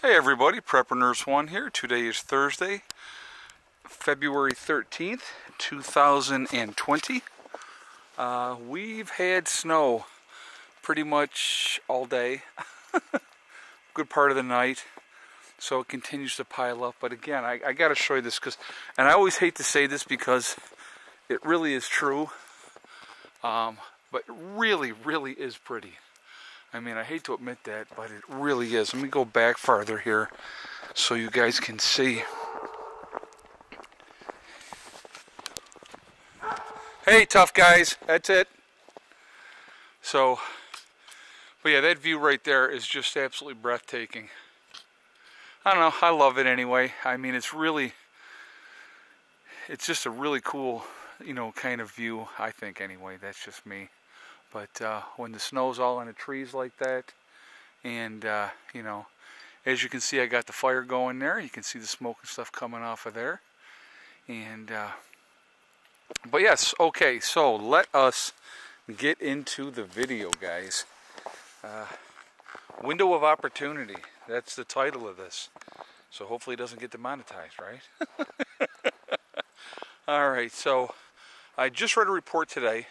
Hey everybody, Prepper Nurse 1 here. Today is Thursday, February 13th, 2020. We've had snow pretty much all day, good part of the night, so it continues to pile up. But again, I got to show you this and I always hate to say this because it really is true, but it really is pretty. I mean, I hate to admit that, but it really is. Let me go back farther here so you guys can see. Hey, tough guys. That's it. So, but yeah, that view right there is just absolutely breathtaking. I don't know. I love it anyway. I mean, it's just a really cool, kind of view, I think, anyway. That's just me. But when the snow's all on the trees like that, and as you can see, I got the fire going there. You can see the smoke and stuff coming off of there. And but yes, okay. So let us get into the video, guys. Window of opportunity. That's the title of this. So hopefully it doesn't get demonetized, right? All right. So I just read a report today.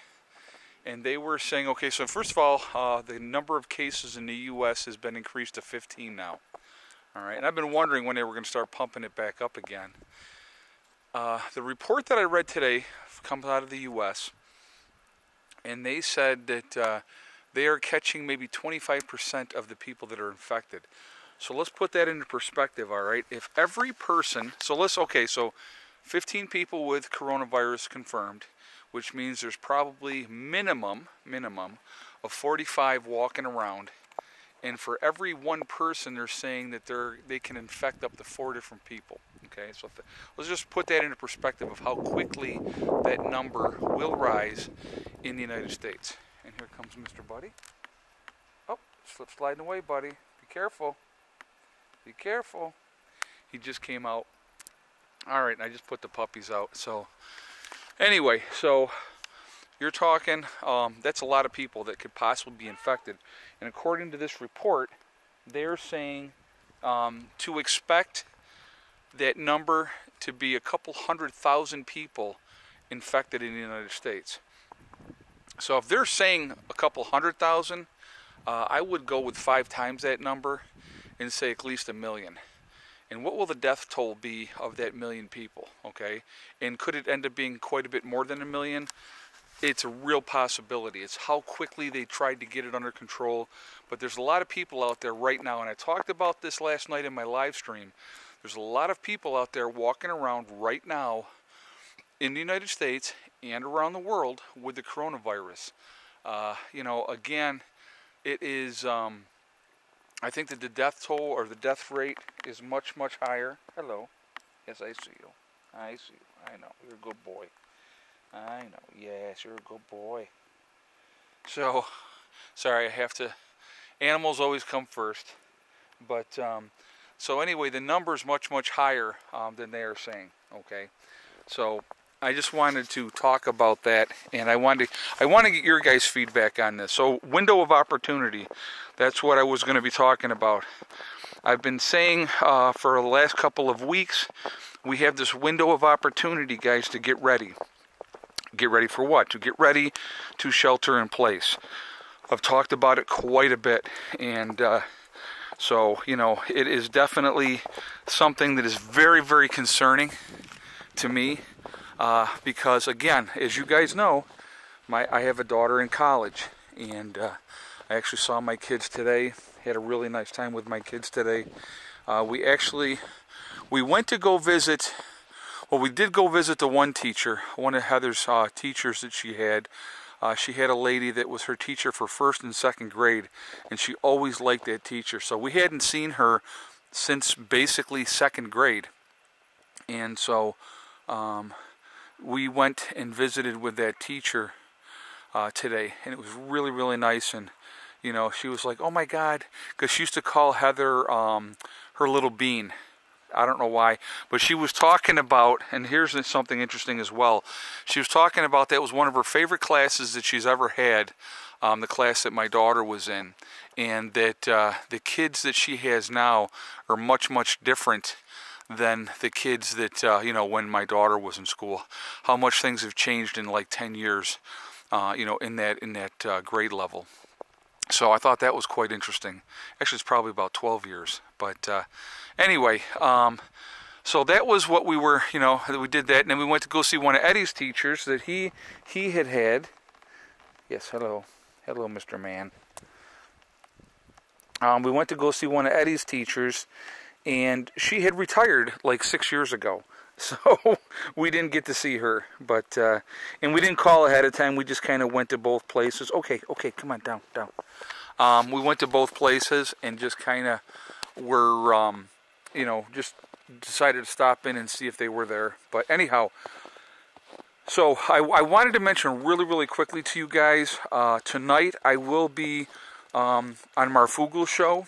And they were saying, okay, so first of all, the number of cases in the U.S. has been increased to 15 now. All right, and I've been wondering when they were going to start pumping it back up again. The report that I read today comes out of the U.S., and they said that they are catching maybe 25% of the people that are infected. So let's put that into perspective, all right? If every person, so 15 people with coronavirus confirmed, which means there's probably minimum of 45 walking around, and for every one person they're saying that they can infect up to 4 different people. Okay, so let's just put that into perspective of how quickly that number will rise in the United States. And here comes Mr. Buddy. Oh, slip sliding away, buddy. Be careful. Be careful. He just came out. All right, and I just put the puppies out. So anyway, so you're talking, that's a lot of people that could possibly be infected. And according to this report, they're saying to expect that number to be a couple 100,000 people infected in the United States. So if they're saying a couple 100,000, I would go with 5 times that number and say at least 1 million. And what will the death toll be of that 1 million people, okay? And could it end up being quite a bit more than 1 million? It's a real possibility. It's how quickly they tried to get it under control. But there's a lot of people out there right now, and I talked about this last night in my live stream. There's a lot of people out there walking around right now in the United States and around the world with the coronavirus. Again, it is... I think that the death toll or the death rate is much higher. Hello. Yes, I see you. I see you. I know. You're a good boy. I know. Yes, you're a good boy. So, sorry, I have to... Animals always come first. But, so anyway, the number's much higher than they are saying. Okay? So, I just wanted to talk about that, and I want to get your guys' feedback on this. So, window of opportunity, that's what I was going to be talking about. I've been saying for the last couple of weeks, we have this window of opportunity, guys, to get ready. Get ready for what? To get ready to shelter in place. I've talked about it quite a bit, and so, it is definitely something that is very concerning to me. Because again, as you guys know, I have a daughter in college, and I actually saw my kids today. Had a really nice time with my kids today. We went to go visit. Well, we did go visit the one teacher, one of Heather's teachers that she had. She had a lady that was her teacher for 1st and 2nd grade, and she always liked that teacher. So we hadn't seen her since basically 2nd grade, and so. We went and visited with that teacher today, and it was really nice. And she was like, oh my God, because she used to call Heather her little bean. I don't know why, but she was talking about, and here's something interesting as well. She was talking about that was one of her favorite classes that she's ever had, the class that my daughter was in, and that the kids that she has now are much, much different than the kids that, you know, when my daughter was in school. How much things have changed in like 10 years, you know, in that grade level. So I thought that was quite interesting. Actually, it's probably about 12 years. But anyway, so that was what we were, you know, we did that. And then we went to go see one of Eddie's teachers that he had. Yes, hello. Hello, Mr. Man. We went to go see one of Eddie's teachers, and she had retired like 6 years ago. So we didn't get to see her, but and we didn't call ahead of time. We just kind of went to both places. Okay, come on, down. We went to both places and just kind of were, you know, just decided to stop in and see if they were there. But anyhow, so I wanted to mention really quickly to you guys, tonight I will be on Marfugel's show,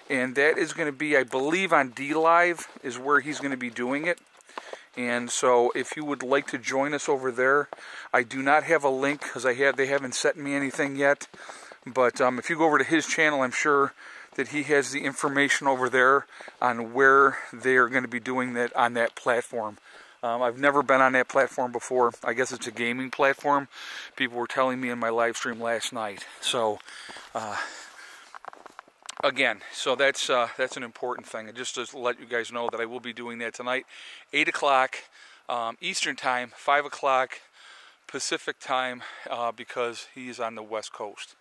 and that is going to be, I believe, on D-Live is where he's going to be doing it. And so if you would like to join us over there, I do not have a link because they haven't sent me anything yet. But if you go over to his channel, I'm sure that he has the information over there on where they are going to be doing that on that platform. I've never been on that platform before. I guess it's a gaming platform. People were telling me in my live stream last night. So again, so that's an important thing. And just to let you guys know that I will be doing that tonight, 8 o'clock Eastern time, 5 o'clock Pacific time, because he's on the West Coast.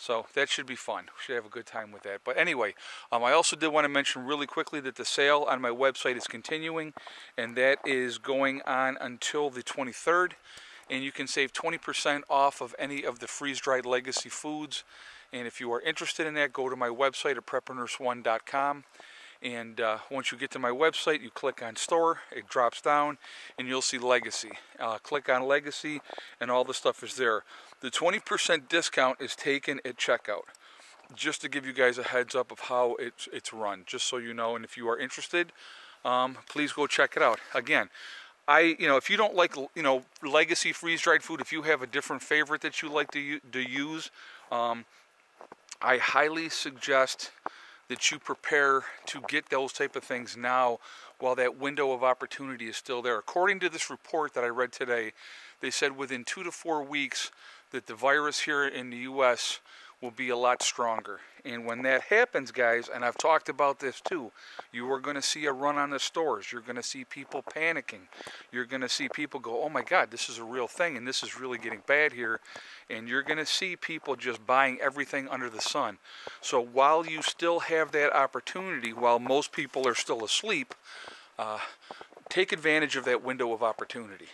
So that should be fun. We should have a good time with that. But anyway, I also did want to mention really quickly that the sale on my website is continuing, and that is going on until the 23rd. And you can save 20% off of any of the freeze-dried legacy foods. And if you are interested in that, go to my website at preppernurse1.com. And once you get to my website, you click on store, it drops down, and you'll see Legacy. Click on Legacy, and all the stuff is there. The 20% discount is taken at checkout, just to give you guys a heads up of how it's run, just so you know. And if you are interested, please go check it out. Again, if you don't like, legacy freeze-dried food, if you have a different favorite that you like to use, I highly suggest that you prepare to get those type of things now while that window of opportunity is still there. According to this report that I read today, they said within 2 to 4 weeks that the virus here in the U.S. will be a lot stronger. And when that happens, guys, and I've talked about this too, you are going to see a run on the stores. You're going to see people panicking. You're going to see people go, oh my God, this is a real thing, and this is really getting bad here. And you're going to see people just buying everything under the sun. So while you still have that opportunity, while most people are still asleep, take advantage of that window of opportunity.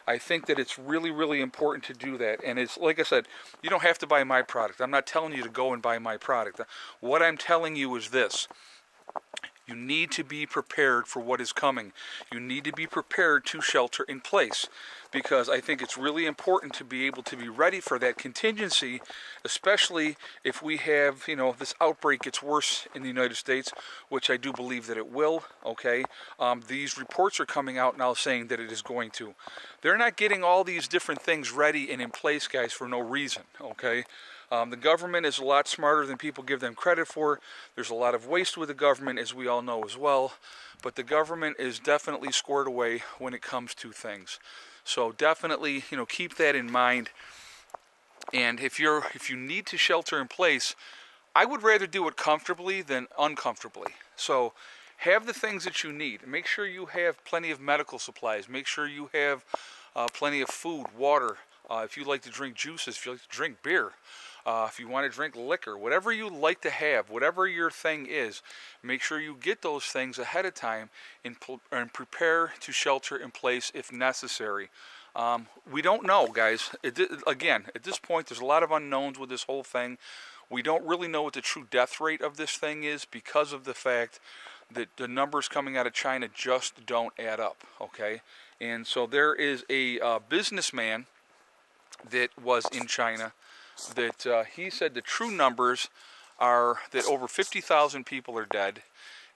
I think that it's really important to do that. And it's like I said, you don't have to buy my product. I'm not telling you to go and buy my product. What I'm telling you is this. You need to be prepared for what is coming. You need to be prepared to shelter in place, because I think it's really important to be able to be ready for that contingency, especially if we have, this outbreak gets worse in the United States, which I do believe that it will, okay? These reports are coming out now saying that it is going to. They're not getting all these different things ready and in place, guys, for no reason, okay? The government is a lot smarter than people give them credit for. There's a lot of waste with the government, as we all know as well. But the government is definitely squared away when it comes to things. So definitely, keep that in mind. And if you need to shelter in place, I would rather do it comfortably than uncomfortably. So have the things that you need. Make sure you have plenty of medical supplies. Make sure you have plenty of food, water. If you like to drink juices, if you like to drink beer. If you want to drink liquor, whatever you like to have, whatever your thing is, make sure you get those things ahead of time and prepare to shelter in place if necessary. We don't know, guys. Again, at this point, there's a lot of unknowns with this whole thing. We don't really know what the true death rate of this thing is because of the fact that the numbers coming out of China just don't add up, okay? And so there is a businessman that was in China that he said the true numbers are that over 50,000 people are dead,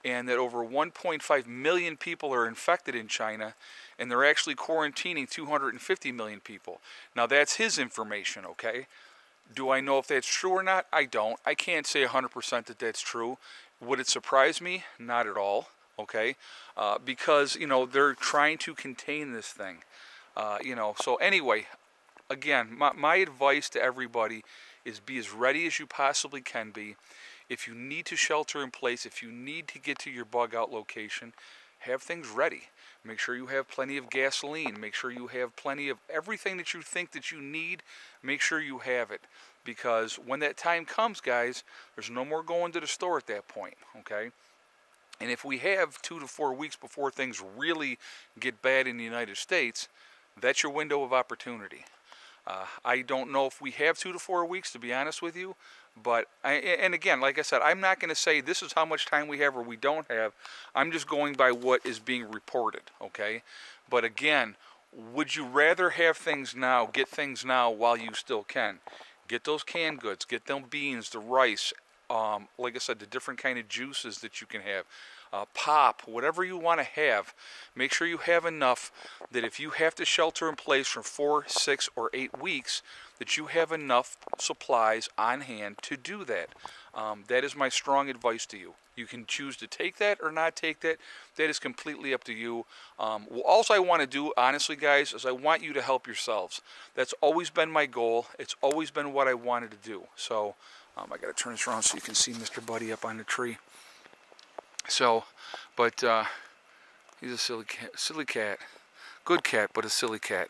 and that over 1.5 million people are infected in China, and they're actually quarantining 250 million people. Now that's his information, okay? Do I know if that's true or not? I don't. I can't say 100% that that's true. Would it surprise me? Not at all, okay? Because, you know, they're trying to contain this thing. You know, so anyway, again, my advice to everybody is be as ready as you possibly can be. If you need to shelter in place, if you need to get to your bug out location, have things ready. Make sure you have plenty of gasoline. Make sure you have plenty of everything that you think that you need. Make sure you have it. Because when that time comes, guys, there's no more going to the store at that point, okay? And if we have 2 to 4 weeks before things really get bad in the United States, that's your window of opportunity. I don't know if we have 2 to 4 weeks, to be honest with you. But, and again, like I said, I'm not going to say this is how much time we have or we don't have. I'm just going by what is being reported, okay? But again, would you rather have things now, get things now while you still can? Get those canned goods, get them beans, the rice, like I said, the different kind of juices that you can have. Pop, whatever you want to have, make sure you have enough that if you have to shelter in place for 4, 6, or 8 weeks, that you have enough supplies on hand to do that. That is my strong advice to you. You can choose to take that or not take that. That is completely up to you. All I want to do, honestly, guys, is I want you to help yourselves. That's always been my goal. It's always been what I wanted to do. So I got to turn this around so you can see Mr. Buddy up on the tree. So, but he's a silly cat. Good cat, but a silly cat.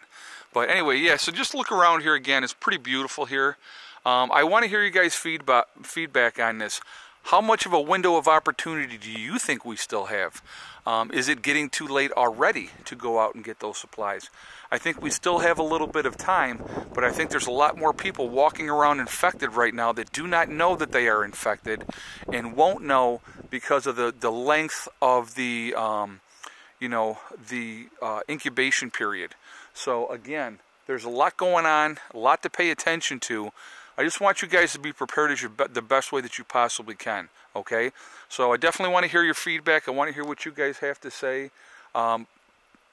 But anyway, yeah, so just look around here again. It's pretty beautiful here. I want to hear you guys' feedback on this. How much of a window of opportunity do you think we still have? Is it getting too late already to go out and get those supplies? I think we still have a little bit of time, but I think there's a lot more people walking around infected right now that do not know that they are infected and won't know because of the length of the, you know, the incubation period. So again, there's a lot going on, a lot to pay attention to. I just want you guys to be prepared as the best way that you possibly can, okay? So I definitely want to hear your feedback. I want to hear what you guys have to say.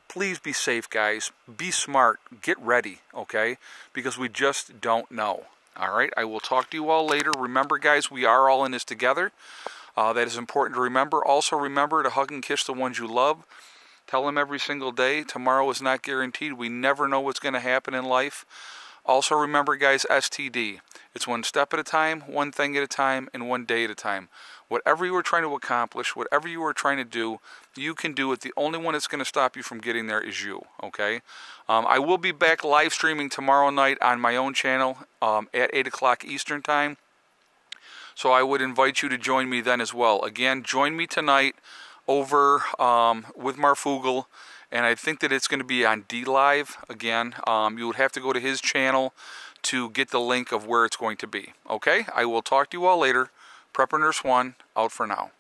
Please be safe, guys. Be smart. Get ready, okay? Because we just don't know, all right? I will talk to you all later. Remember, guys, we are all in this together. That is important to remember. Also, remember to hug and kiss the ones you love. Tell them every single day. Tomorrow is not guaranteed. We never know what's going to happen in life. Also remember, guys, STD. It's one step at a time, one thing at a time, and one day at a time. Whatever you are trying to accomplish, whatever you are trying to do, you can do it. The only one that's going to stop you from getting there is you, okay? I will be back live streaming tomorrow night on my own channel at 8 o'clock Eastern Time. So I would invite you to join me then as well. Again, join me tonight over with Marfugel. And I think that it's going to be on D-Live again. You would have to go to his channel to get the link of where it's going to be. Okay? I will talk to you all later. Prepper Nurse 1, out for now.